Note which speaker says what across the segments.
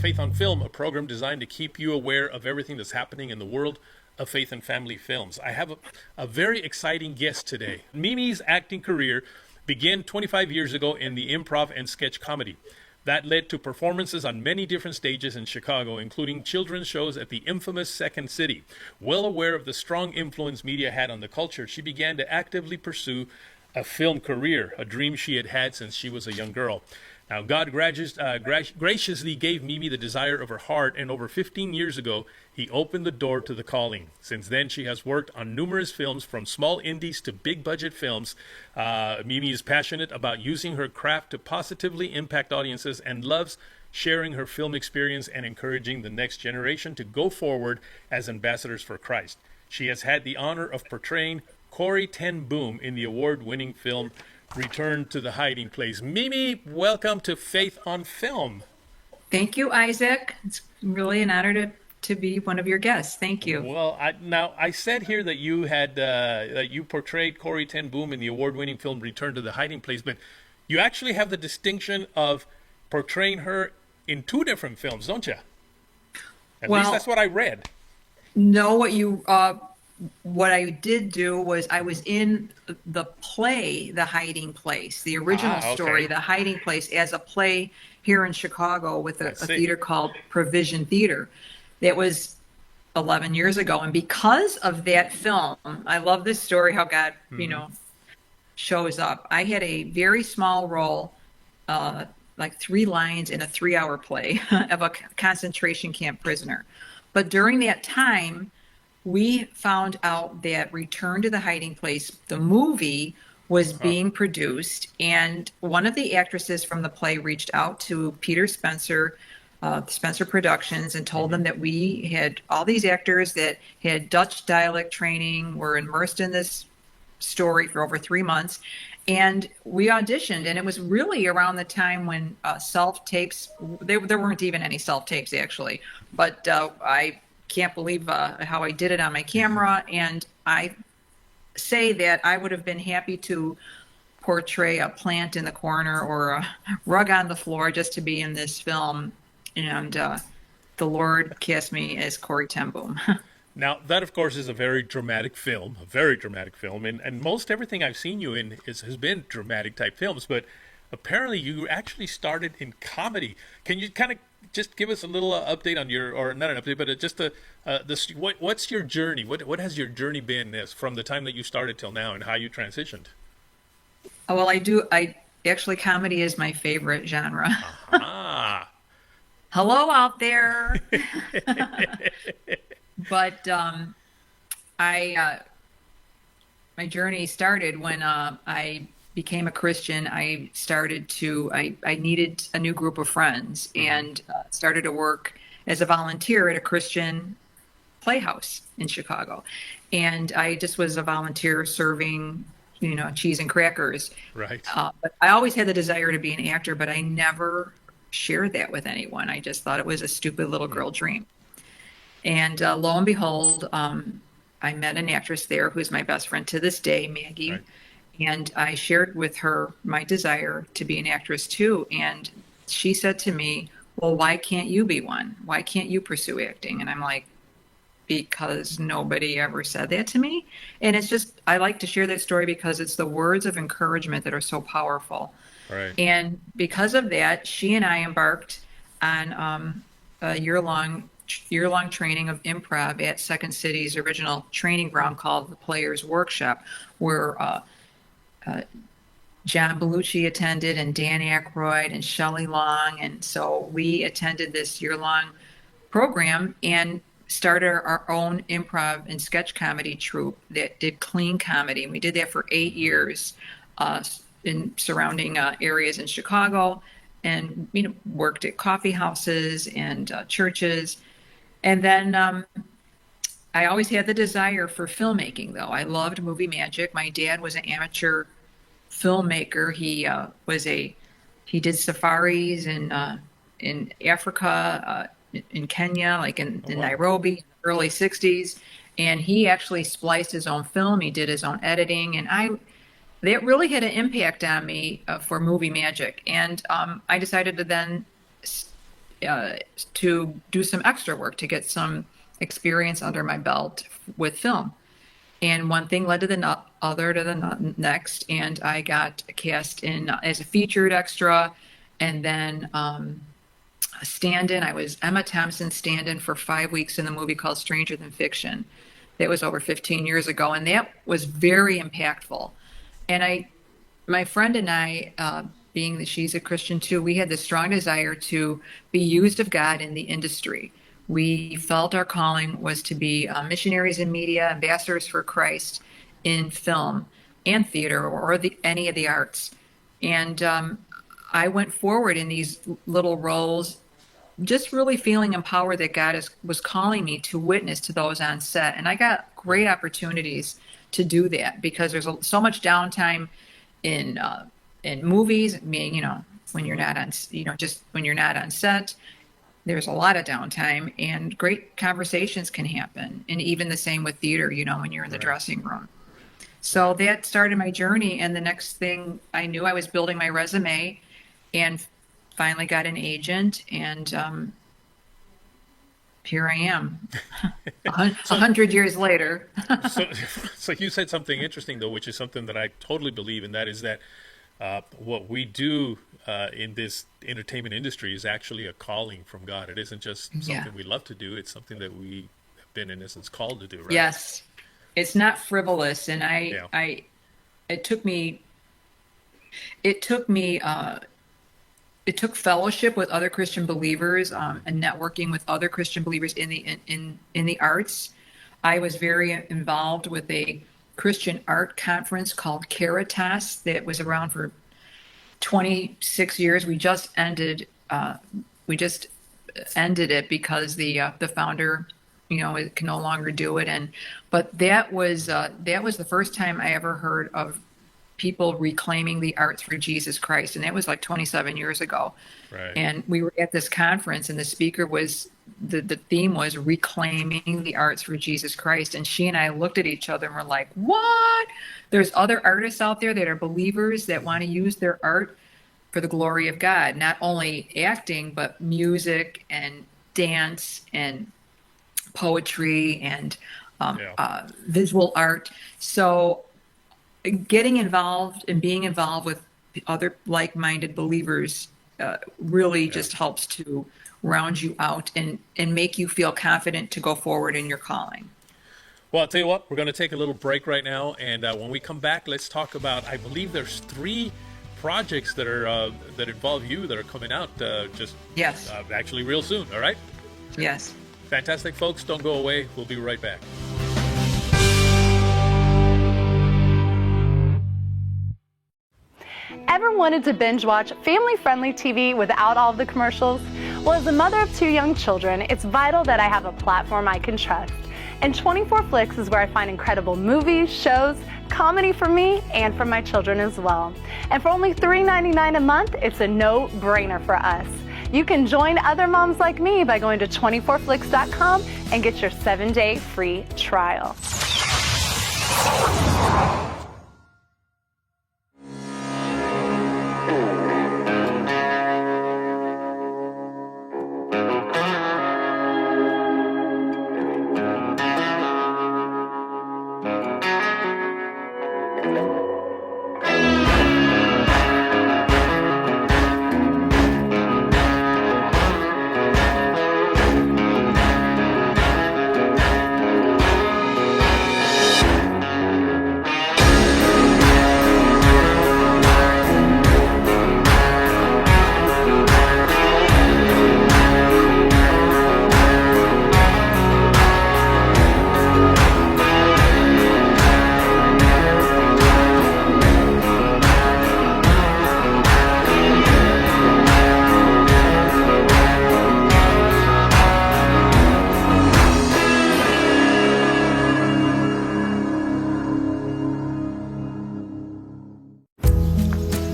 Speaker 1: Faith on Film, a program designed to keep you aware of everything that's happening in the world of faith and family films. I have a very exciting guest today. Mimi's acting career began 25 years ago in the improv and sketch comedy. That led to performances on many different stages in Chicago, including children's shows at the infamous Second City. Well aware of the strong influence media had on the culture, she began to actively pursue a film career, a dream she had had since she was a young girl. Now, God graciously gave Mimi the desire of her heart, and over 15 years ago, he opened the door to the calling. Since then, she has worked on numerous films, from small indies to big-budget films. Mimi is passionate about using her craft to positively impact audiences and loves sharing her film experience and encouraging the next generation to go forward as ambassadors for Christ. She has had the honor of portraying Corrie ten Boom in the award-winning film Return to the Hiding Place. Mimi, welcome to Faith on Film.
Speaker 2: Thank you, Isaac. It's really an honor to be one of your guests. Thank you.
Speaker 1: Well, I said here that you had that you portrayed Corrie ten Boom in the award-winning film Return to the Hiding Place, but you actually have the distinction of portraying her in two different films, don't you? At least that's
Speaker 2: Well,
Speaker 1: what I read.
Speaker 2: no, what I did do was I was in the play, The Hiding Place, the original
Speaker 1: Ah,
Speaker 2: story,
Speaker 1: okay.
Speaker 2: The Hiding Place, as a play here in Chicago with
Speaker 1: I
Speaker 2: a
Speaker 1: see.
Speaker 2: theater called Provision Theater. That was 11 years ago. And because of that film, I love this story, how God,
Speaker 1: Hmm.
Speaker 2: shows up. I had a very small role, like 3 lines in a 3-hour play of a concentration camp prisoner. But during that time, we found out that Return to the Hiding Place, the movie, was
Speaker 1: Huh.
Speaker 2: being produced, and one of the actresses from the play reached out to Peter Spencer, Spencer Productions, and told
Speaker 1: Hmm.
Speaker 2: them that we had all these actors that had Dutch dialect training, were immersed in this story for over 3 months. And we auditioned, and it was really around the time when self tapes, there weren't even any self tapes actually, but I can't believe how I did it on my camera. And I say that I would have been happy to portray a plant in the corner or a rug on the floor just to be in this film. And the Lord cast me as Corey ten Boom.
Speaker 1: Now, that, of course, is a very dramatic film, a very dramatic film, and most everything I've seen you in has been dramatic type films, but apparently you actually started in comedy. Can you kind of just give us a little update on your, or not an update, but just what's your journey? What has your journey been from the time that you started till now, and how you transitioned?
Speaker 2: Well, I actually, comedy is my favorite genre.
Speaker 1: Ah,
Speaker 2: Hello out there. But I my journey started when I became a Christian. I needed a new group of friends,
Speaker 1: hmm,
Speaker 2: and started to work as a volunteer at a Christian playhouse in Chicago. And I just was a volunteer serving, cheese and crackers.
Speaker 1: right.
Speaker 2: But I always had the desire to be an actor, but I never shared that with anyone. I just thought it was a stupid little
Speaker 1: Hmm,
Speaker 2: girl dream. And lo and behold, I met an actress there who's my best friend to this day, Maggie.
Speaker 1: right.
Speaker 2: And I shared with her my desire to be an actress too. And she said to me, "Well, why can't you be one? Why can't you pursue acting?" And I'm like, "Because nobody ever said that to me." And it's just, I like to share that story because it's the words of encouragement that are so powerful.
Speaker 1: Right.
Speaker 2: And because of that, she and I embarked on a year long training of improv at Second City's original training ground called the Players Workshop, where uh, John Belushi attended, and Dan Aykroyd and Shelley Long. And so we attended this year-long program and started our own improv and sketch comedy troupe that did clean comedy. And we did that for 8 years uh, in surrounding areas in Chicago, and worked at coffee houses and churches. And then I always had the desire for filmmaking, though. I loved movie magic. My dad was an amateur filmmaker. He did safaris in Africa, in Kenya, like
Speaker 1: Oh,
Speaker 2: in
Speaker 1: wow.
Speaker 2: Nairobi, in the early '60s, and he actually spliced his own film. He did his own editing, and I that really had an impact on me for movie magic. And I decided to then to do some extra work to get some experience under my belt with film. And one thing led to the other to the next, and I got cast in as a featured extra, and then a stand-in. I was Emma Thompson's stand-in for 5 weeks in the movie called Stranger Than Fiction. That was over 15 years ago, and that was very impactful. And my friend and I, being that she's a Christian too, we had the strong desire to be used of God in the industry. We felt our calling was to be missionaries in media, ambassadors for Christ in film and theater or any of the arts. And I went forward in these little roles, just really feeling empowered that God was calling me to witness to those on set. And I got great opportunities to do that because there's so much downtime in movies. I mean, when you're not on, just when you're not on set, there's a lot of downtime and great conversations can happen. And even the same with theater, when you're in the dressing room. So that started my journey. And the next thing I knew, I was building my resume and finally got an agent. And here I am, 100 years later.
Speaker 1: So you said something interesting, though, which is something that I totally believe in. That is that what we do in this entertainment industry is actually a calling from God. It isn't just something we love to do. It's something that we have been, in essence, called to do, right?
Speaker 2: Yes. It's not frivolous. And it took fellowship with other Christian believers and networking with other Christian believers in the arts. I was very involved with a Christian art conference called Caritas that was around for 26 years. We just ended it because the founder, can no longer do it. But that was the first time I ever heard of people reclaiming the arts for Jesus Christ. And that was like 27 years ago.
Speaker 1: Right.
Speaker 2: And we were at this conference and the speaker was, the theme was reclaiming the arts for Jesus Christ. And she and I looked at each other and were like, what? There's other artists out there that are believers that want to use their art for the glory of God, not only acting, but music and dance and poetry and visual art. So getting involved and being involved with other like-minded believers really just helps to round you out and make you feel confident to go forward in your calling.
Speaker 1: Well, I'll tell you what, we're going to take a little break right now. And when we come back, let's talk about, I believe there's 3 projects that are that involve you that are coming out actually real soon. All right?
Speaker 2: Yes.
Speaker 1: Fantastic, folks. Don't go away. We'll be right back.
Speaker 3: Ever wanted to binge watch family-friendly TV without all of the commercials? Well, as a mother of 2 young children, it's vital that I have a platform I can trust. And 24 Flicks is where I find incredible movies, shows, comedy for me and for my children as well. And for only $3.99 a month, it's a no-brainer for us. You can join other moms like me by going to 24flix.com and get your 7-day free trial.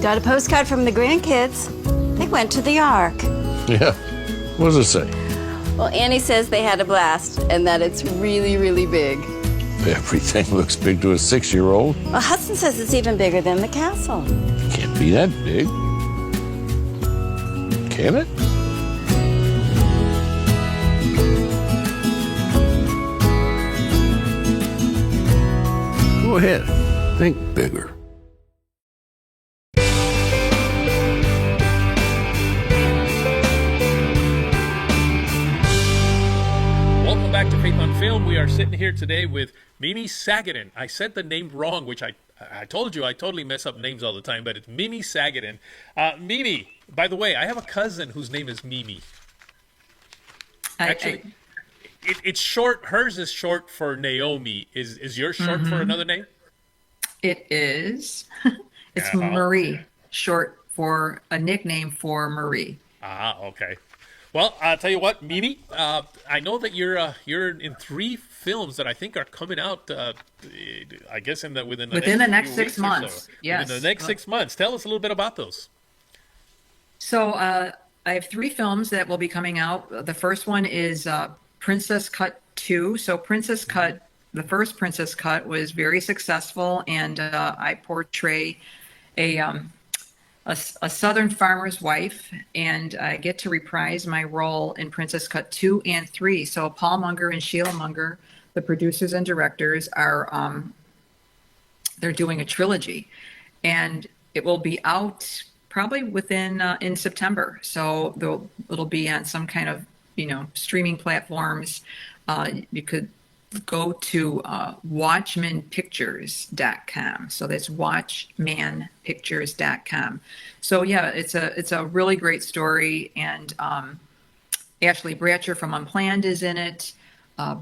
Speaker 4: Got a postcard from the grandkids. They went to the Ark.
Speaker 5: Yeah. What does it say?
Speaker 4: Well, Annie says they had a blast and that it's really, really big.
Speaker 5: Everything looks big to a 6-year-old.
Speaker 4: Well, Hudson says it's even bigger than the castle.
Speaker 5: It can't be that big. Can it? Go ahead. Think bigger.
Speaker 1: Welcome back to Faith on Film. We are sitting here today with Mimi Sagadin. I said the name wrong, which I told you I totally mess up names all the time, but it's Mimi Sagadin. Mimi, by the way, I have a cousin whose name is Mimi. Actually, it's short. Hers is short for Naomi. Is yours short for another name?
Speaker 2: It is. It's
Speaker 1: Uh-huh.
Speaker 2: Marie, short for a nickname for Marie.
Speaker 1: Okay. Well, I'll tell you what, Mimi. I know that you're in 3 films that I think are coming out. I guess within
Speaker 2: the next
Speaker 1: few
Speaker 2: 6
Speaker 1: weeks or
Speaker 2: months.
Speaker 1: so.
Speaker 2: Yes.
Speaker 1: Within the next 6 months. Tell us a little bit about those.
Speaker 2: So I have 3 films that will be coming out. The first one is Princess Cut 2. So Princess Cut, the first Princess Cut was very successful, and I portray a Southern farmer's wife, and I get to reprise my role in Princess Cut 2 and 3. So Paul Munger and Sheila Munger, the producers and directors, are they're doing a trilogy, and it will be out probably within in September. So it'll be on some kind of streaming platforms. You could go to watchmanpictures.com. So that's watchmanpictures.com. So yeah, it's a really great story, and Ashley Bratcher from Unplanned is in it.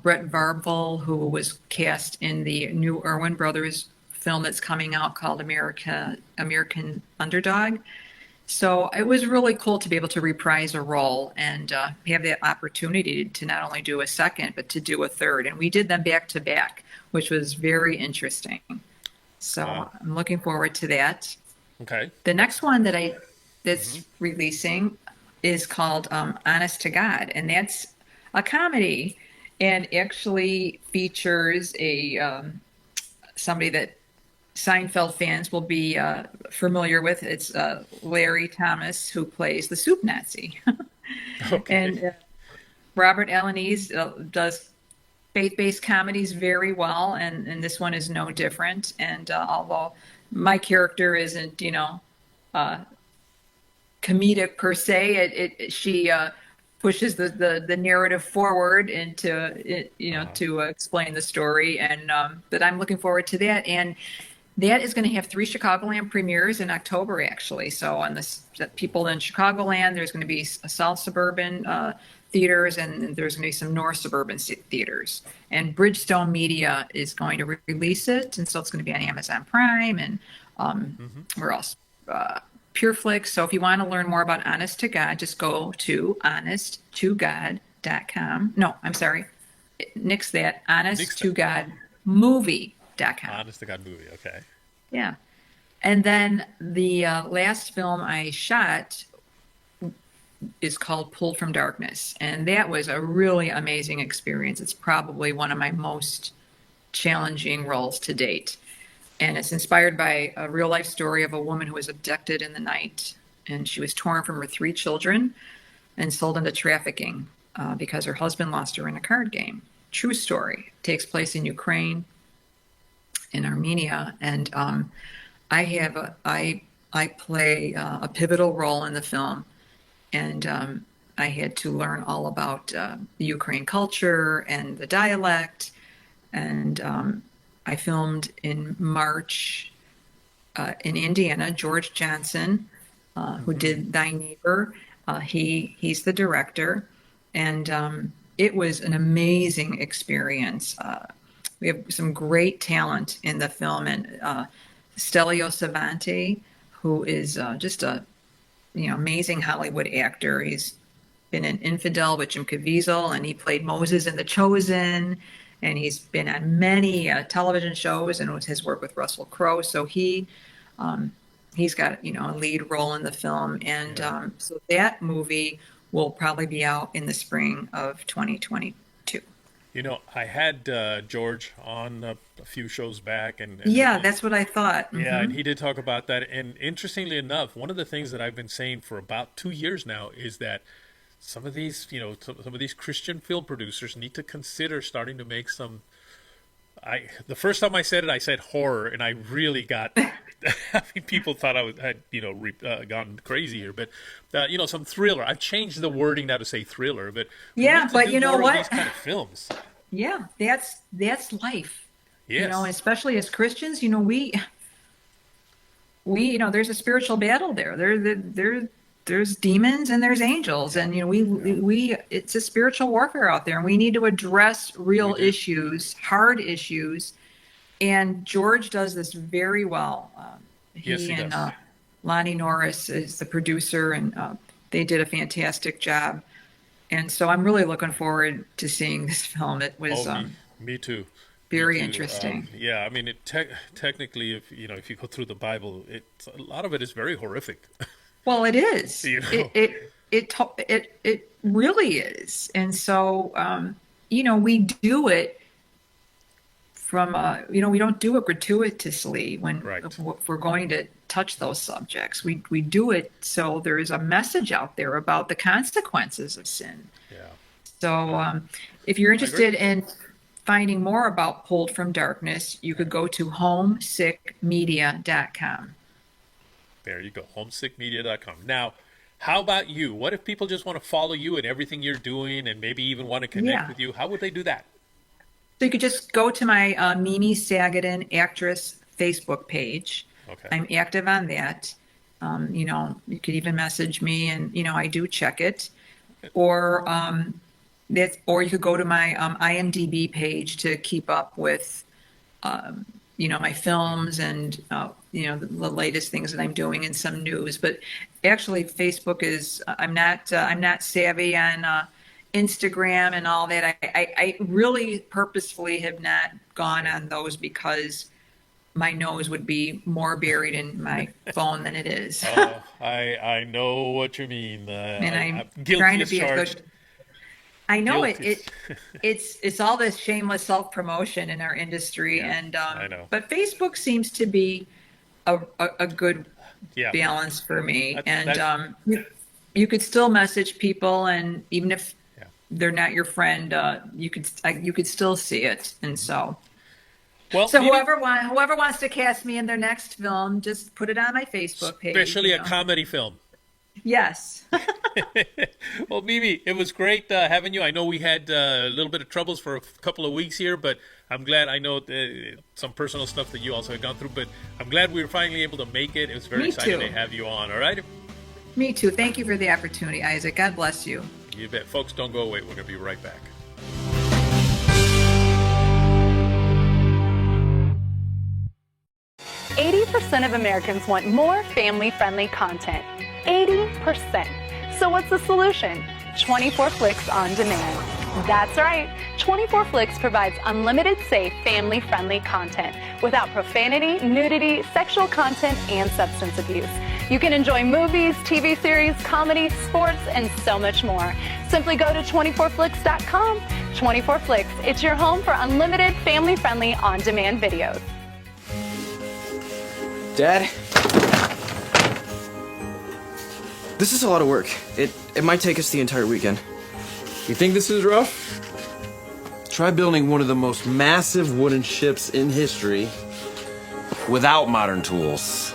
Speaker 2: Brett Varvel, who was cast in the new Erwin Brothers film that's coming out called American Underdog. So it was really cool to be able to reprise a role and have the opportunity to not only do a second, but to do a third. And we did them back to back, which was very interesting. So I'm looking forward to that.
Speaker 1: Okay.
Speaker 2: The next one that's releasing is called Honest to God, and that's a comedy, and actually features somebody that Seinfeld fans will be familiar with. It's Larry Thomas, who plays the Soup Nazi.
Speaker 1: Okay.
Speaker 2: And Robert Alanis does faith-based comedies very well, and this one is no different. And although my character isn't, comedic per se, she pushes the narrative forward into it, to explain the story, and that I'm looking forward to that. And that is going to have 3 Chicagoland premieres in October, actually. So on the people in Chicagoland, there's going to be South Suburban theaters, and there's going to be some North Suburban theaters. And Bridgestone Media is going to release it, and so it's going to be on Amazon Prime and where else? PureFlix. So if you want to learn more about Honest to God, just go to honesttogod.com. No, I'm sorry. Nix that. Honesttogodmovie.com.
Speaker 1: Honest to God movie. Okay.
Speaker 2: Yeah. And then the last film I shot is called Pulled from Darkness. And that was a really amazing experience. It's probably one of my most challenging roles to date. And it's inspired by a real life story of a woman who was abducted in the night. And she was torn from her 3 children and sold into trafficking because her husband lost her in a card game. True story. It takes place in Ukraine, in Armenia. And I play a pivotal role in the film. And I had to learn all about the Ukraine culture and the dialect. And I filmed in March in Indiana. George Johnson, who did Thy Neighbor, he's the director. And it was an amazing experience. We have some great talent in the film, and Stelio Savante, who is just a amazing Hollywood actor. He's been in Infidel with Jim Caviezel, and he played Moses in The Chosen, and he's been on many television shows and has worked with Russell Crowe. So he's got a lead role in the film, and so that movie will probably be out in the spring of 2022.
Speaker 1: I had George on a few shows back, and
Speaker 2: yeah, that's what I thought.
Speaker 1: Yeah, and he did talk about that. And interestingly enough, one of the things that I've been saying for about 2 years now is that some of these, some of these Christian film producers need to consider starting to make some The first time I said horror, and I really got. I mean, people thought had gone crazy here, but some thriller. I've changed the wording now to say thriller, but we
Speaker 2: Yeah,
Speaker 1: need to
Speaker 2: but
Speaker 1: do
Speaker 2: you know
Speaker 1: more of
Speaker 2: what?
Speaker 1: these kind of films.
Speaker 2: Yeah, that's life.
Speaker 1: Yes.
Speaker 2: Especially as Christians, we there's a spiritual battle there. There's demons and there's angels, and we it's a spiritual warfare out there, and we need to address real issues, hard issues. And George does this very well.
Speaker 1: Yes, he
Speaker 2: and
Speaker 1: does.
Speaker 2: Lonnie Norris is the producer, and they did a fantastic job. And so I'm really looking forward to seeing this film. It was
Speaker 1: Me too.
Speaker 2: very
Speaker 1: Me too.
Speaker 2: interesting.
Speaker 1: Yeah, I mean, technically, if you go through the Bible, a lot of it is very horrific.
Speaker 2: Well, it is. It really is. And so we do it from we don't do it gratuitously when
Speaker 1: Right.
Speaker 2: if we're going to touch those subjects. We do it so there is a message out there about the consequences of sin.
Speaker 1: Yeah.
Speaker 2: So if you're interested in finding more about Pulled from Darkness, you could go to homesickmedia.com.
Speaker 1: There you go, homesickmedia.com. Now, how about you? What if people just want to follow you and everything you're doing and maybe even want to connect with you? How would they do that?
Speaker 2: So you could just go to my Mimi Sagadin actress Facebook page.
Speaker 1: Okay.
Speaker 2: I'm active on that. You could even message me, and I do check it. Or or you could go to my IMDb page to keep up with my films and the latest things that I'm doing and some news. But actually, Facebook is I'm not savvy on Instagram and all that. I really purposefully have not gone on those because my nose would be more buried in my phone than it is.
Speaker 1: I know what you mean.
Speaker 2: And I'm
Speaker 1: guilty
Speaker 2: trying to
Speaker 1: as
Speaker 2: be
Speaker 1: charged.
Speaker 2: a good. I know
Speaker 1: Guilty.
Speaker 2: it's all this shameless self promotion in our industry, and
Speaker 1: I know.
Speaker 2: But Facebook seems to be a good
Speaker 1: Yeah.
Speaker 2: balance for me,
Speaker 1: That's-
Speaker 2: and you could still message people, and even if they're not your friend, you could still see it, and so.
Speaker 1: Well,
Speaker 2: So
Speaker 1: maybe-
Speaker 2: whoever wants to cast me in their next film, just put it on my Facebook page.
Speaker 1: especially a comedy film.
Speaker 2: Yes.
Speaker 1: Well, Mimi, it was great having you. I know we had a little bit of troubles for a couple of weeks here, but I'm glad. I know some personal stuff that you also had gone through, but I'm glad we were finally able to make it. It was very
Speaker 2: Me
Speaker 1: exciting
Speaker 2: too.
Speaker 1: to have you on, all right?
Speaker 2: Me too. Thank you for the opportunity, Isaac. God bless you.
Speaker 1: You bet. Folks, don't go away. We're going to be right back.
Speaker 3: %of Americans want more family-friendly content. 80%. So what's the solution? 24 Flicks on Demand. That's right. 24 Flicks provides unlimited, safe, family-friendly content without profanity, nudity, sexual content, and substance abuse. You can enjoy movies, TV series, comedy, sports, and so much more. Simply go to 24flix.com. 24 Flicks. It's your home for unlimited, family-friendly, on-demand videos.
Speaker 6: Dad? This is a lot of work. It might take us the entire weekend.
Speaker 5: You think this is rough? Try building one of the most massive wooden ships in history without modern tools.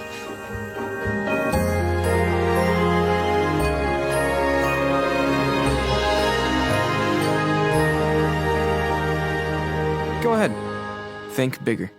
Speaker 6: Go ahead. Think bigger.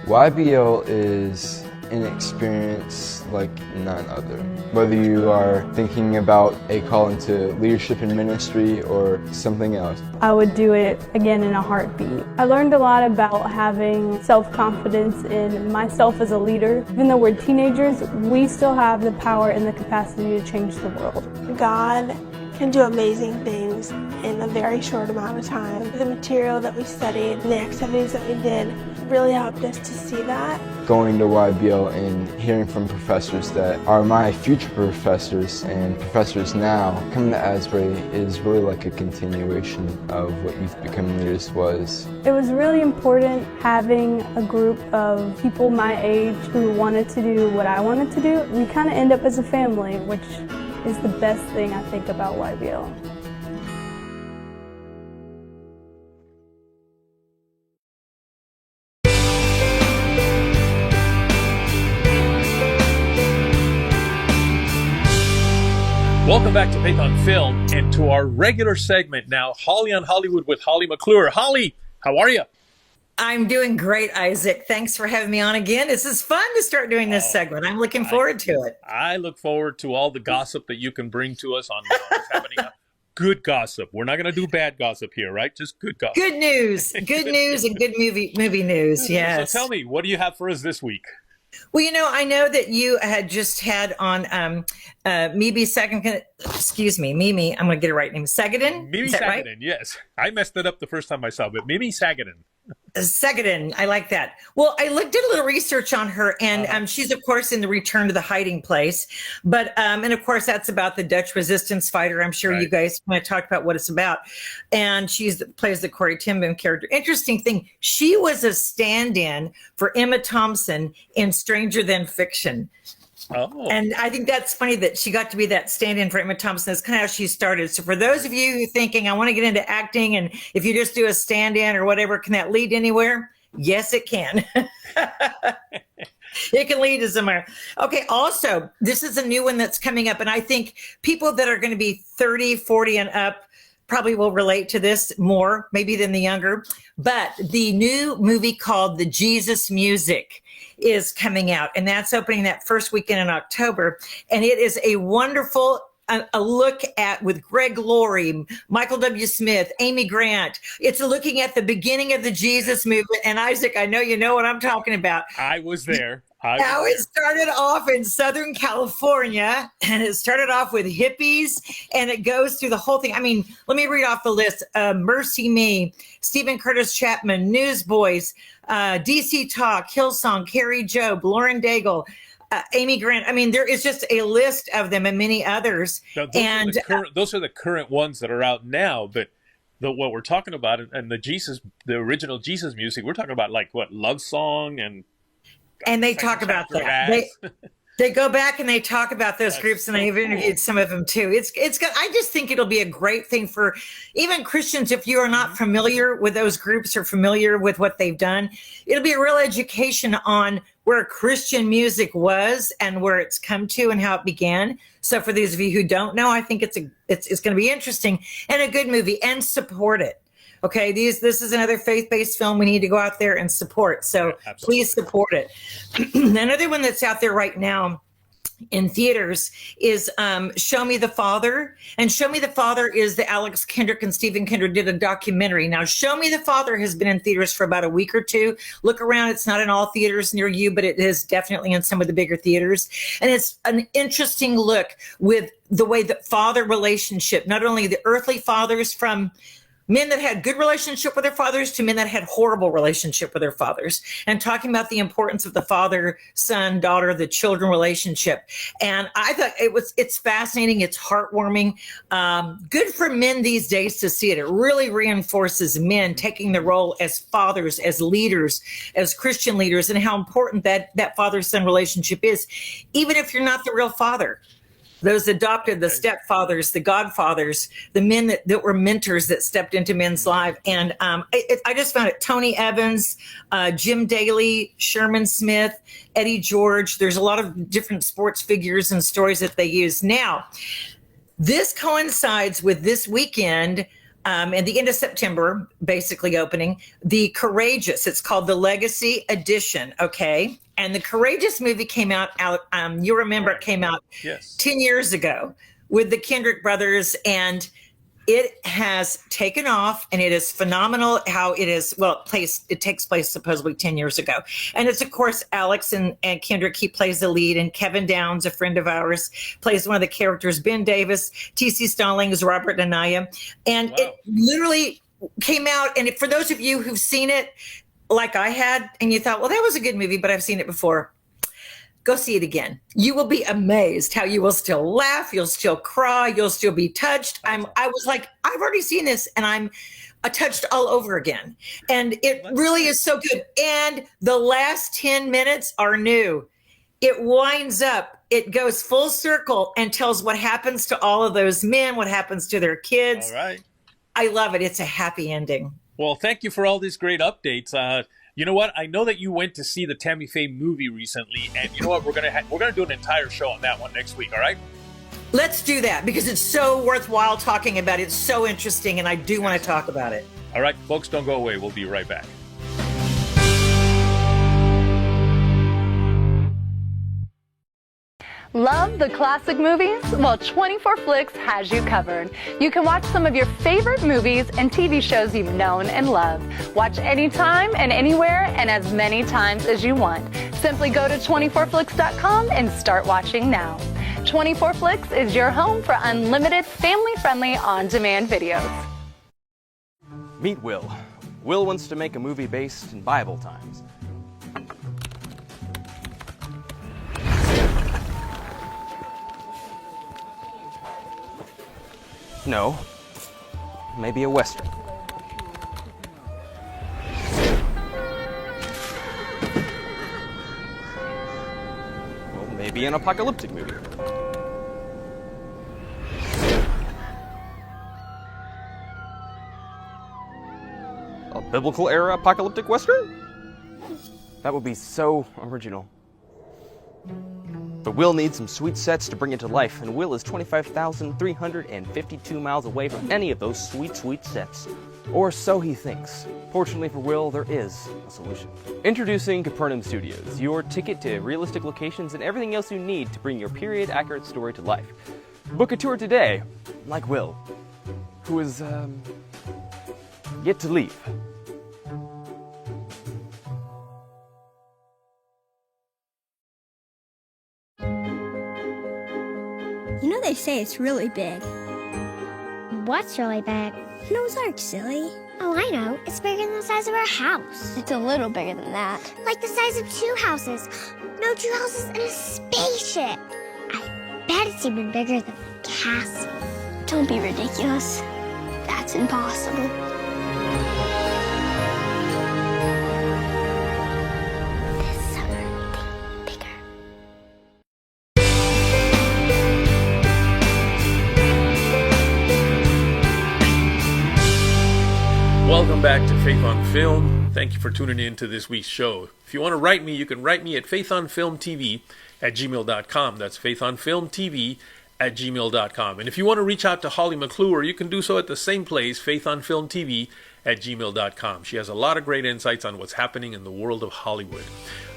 Speaker 7: YBL is an experience like none other. Whether you are thinking about a call into leadership in ministry or something else.
Speaker 8: I would do it again in a heartbeat. I learned a lot about having self-confidence in myself as a leader. Even though we're teenagers, we still have the power and the capacity to change the world.
Speaker 9: God can do amazing things in a very short amount of time. The material that we studied, the activities that we did really helped us to see that.
Speaker 7: Going to YBL and hearing from professors that are my future professors and professors now, coming to Asbury is really like a continuation of what Youth Becoming Leaders was.
Speaker 8: It was really important having a group of people my age who wanted to do what I wanted to do. We kind of end up as a family, which is the best thing I think about YBL.
Speaker 1: Welcome back to Faith on Film and to our regular segment now, Holly on Hollywood with Holly McClure. Holly, how are you?
Speaker 10: I'm doing great, Isaac. Thanks for having me on again. This is fun to start doing this segment. I'm looking forward to it.
Speaker 1: I look forward to all the gossip that you can bring to us on what's happening. Good gossip. We're not going to do bad gossip here, right? Just good gossip.
Speaker 10: Good news, and good movie news. Yes.
Speaker 1: So tell me, what do you have for us this week?
Speaker 10: Well, I know that you had just had on Mimi Sagadin. Excuse me, Mimi. I'm going to get it right name. Sagadin.
Speaker 1: Mimi Sagadin. Right? Yes, I messed it up the first time I saw it, but Mimi Sagadin.
Speaker 10: Sagadin, I like that. Well, I did a little research on her, and she's of course in the Return to the Hiding Place, but and of course that's about the Dutch resistance fighter. I'm sure you guys want to talk about what it's about, and plays the Corey Ten Boom character. Interesting thing, she was a stand-in for Emma Thompson in Stranger Than Fiction. Oh. And I think that's funny that she got to be that stand-in for Emma Thompson. That's kind of how she started. So for those of you who are thinking, I want to get into acting, and if you just do a stand-in or whatever, can that lead anywhere? Yes, it can. It can lead to somewhere. Okay, also, this is a new one that's coming up, and I think people that are going to be 30, 40 and up probably will relate to this more, maybe than the younger. But the new movie called The Jesus Music is coming out, and that's opening that first weekend in October. And it is a wonderful a look at with Greg Laurie, Michael W. Smith, Amy Grant. It's looking at the beginning of the Jesus movement. And Isaac, I know you know what I'm talking about.
Speaker 1: I was there.
Speaker 10: Now it started off in Southern California, and it started off with hippies, and it goes through the whole thing. I mean, let me read off the list. Mercy Me, Stephen Curtis Chapman, Newsboys, DC Talk, Hillsong, Carrie Job, Lauren Daigle, Amy Grant. I mean, there is just a list of them and many others.
Speaker 1: Now, those are the current ones that are out now, but what we're talking about, and the original Jesus music, we're talking about like what, Love Song and
Speaker 10: they talk about that. They go back and they talk about those groups, and I've interviewed some of them too. It's good. I just think it'll be a great thing for even Christians. If you are not familiar with those groups or familiar with what they've done, it'll be a real education on where Christian music was and where it's come to and how it began. So for those of you who don't know, I think it's going to be interesting and a good movie, and support it. Okay, this is another faith-based film we need to go out there and support. So please support it. Another one that's out there right now in theaters is Show Me the Father. And Show Me the Father is the Alex Kendrick and Stephen Kendrick did a documentary. Now, Show Me the Father has been in theaters for about a week or two. Look around. It's not in all theaters near you, but it is definitely in some of the bigger theaters. And it's an interesting look with the way that father relationship, not only the earthly fathers from men that had good relationship with their fathers to men that had horrible relationship with their fathers, and talking about the importance of the father, son, daughter, the children relationship. And I thought it's fascinating. It's heartwarming. Good for men these days to see it. It really reinforces men taking the role as fathers, as leaders, as Christian leaders, and how important that father-son relationship is, even if you're not the real father. Those adopted, the stepfathers, the godfathers, the men that were mentors that stepped into men's life. And I just found it, Tony Evans, Jim Daly, Sherman Smith, Eddie George. There's a lot of different sports figures and stories that they use. Now, this coincides with this weekend, at the end of September, basically opening, The Courageous. It's called the Legacy Edition, okay? And the Courageous movie came out, you remember it came out 10 years ago with the Kendrick brothers, and it has taken off, and it is phenomenal how it is. Well, it takes place supposedly 10 years ago. And it's, of course, Alex and Kendrick, he plays the lead, and Kevin Downs, a friend of ours, plays one of the characters, Ben Davis, T.C. Stallings, Robert Anaya. And it literally came out, and for those of you who've seen it, like I had, and you thought, well, that was a good movie, but I've seen it before. Go see it again. You will be amazed how you will still laugh, you'll still cry, you'll still be touched. I was like, I've already seen this, and I'm touched all over again. And it really is so good. And the last 10 minutes are new. It winds up, it goes full circle and tells what happens to all of those men, what happens to their kids.
Speaker 1: All right.
Speaker 10: I love it. It's a happy ending.
Speaker 1: Well, thank you for all these great updates. You know what? I know that you went to see the Tammy Faye movie recently, and you know what? We're gonna do an entire show on that one next week. All right?
Speaker 10: Let's do that because it's so worthwhile talking about it. It's so interesting, and I do want to talk about it.
Speaker 1: All right, folks, don't go away. We'll be right back.
Speaker 3: Love the classic movies? Well, 24 Flicks has you covered. You can watch some of your favorite movies and TV shows you've known and loved. Watch anytime and anywhere and as many times as you want. Simply go to 24flix.com and start watching now. 24 Flicks is your home for unlimited, family-friendly, on-demand videos.
Speaker 6: Meet Will. Will wants to make a movie based in Bible times. No, maybe a Western. Well, maybe an apocalyptic movie. A biblical era apocalyptic Western? That would be so original. But Will needs some sweet sets to bring it to life, and Will is 25,352 miles away from any of those sweet, sweet sets. Or so he thinks. Fortunately for Will, there is a solution. Introducing Capernaum Studios, your ticket to realistic locations and everything else you need to bring your period-accurate story to life. Book a tour today, like Will, who is, yet to leave.
Speaker 11: You know they say it's really big.
Speaker 12: What's really big?
Speaker 11: Noah's Ark, silly.
Speaker 12: Oh, I know. It's bigger than the size of our house.
Speaker 11: It's a little bigger than that.
Speaker 12: Like the size of 2 houses. No, 2 houses and a spaceship. I bet it's even bigger than the castle.
Speaker 11: Don't be ridiculous. That's impossible.
Speaker 12: This summer, think bigger.
Speaker 1: Welcome back to Faith on Film. Thank you for tuning in to this week's show. If you want to write me, you can write me at faithonfilmtv@gmail.com. That's faithonfilmtv@gmail.com. And if you want to reach out to Holly McClure, you can do so at the same place, faithonfilmtv@gmail.com. She has a lot of great insights on what's happening in the world of Hollywood.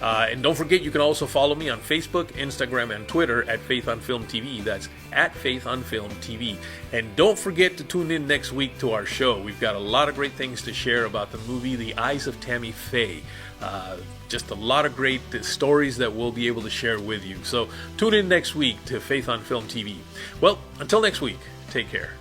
Speaker 1: And don't forget, you can also follow me on Facebook, Instagram, and Twitter at Faith on Film TV. That's at Faith on Film TV. And don't forget to tune in next week to our show. We've got a lot of great things to share about the movie The Eyes of Tammy Faye. Just a lot of great stories that we'll be able to share with you. So tune in next week to Faith on Film TV. Well, until next week, take care.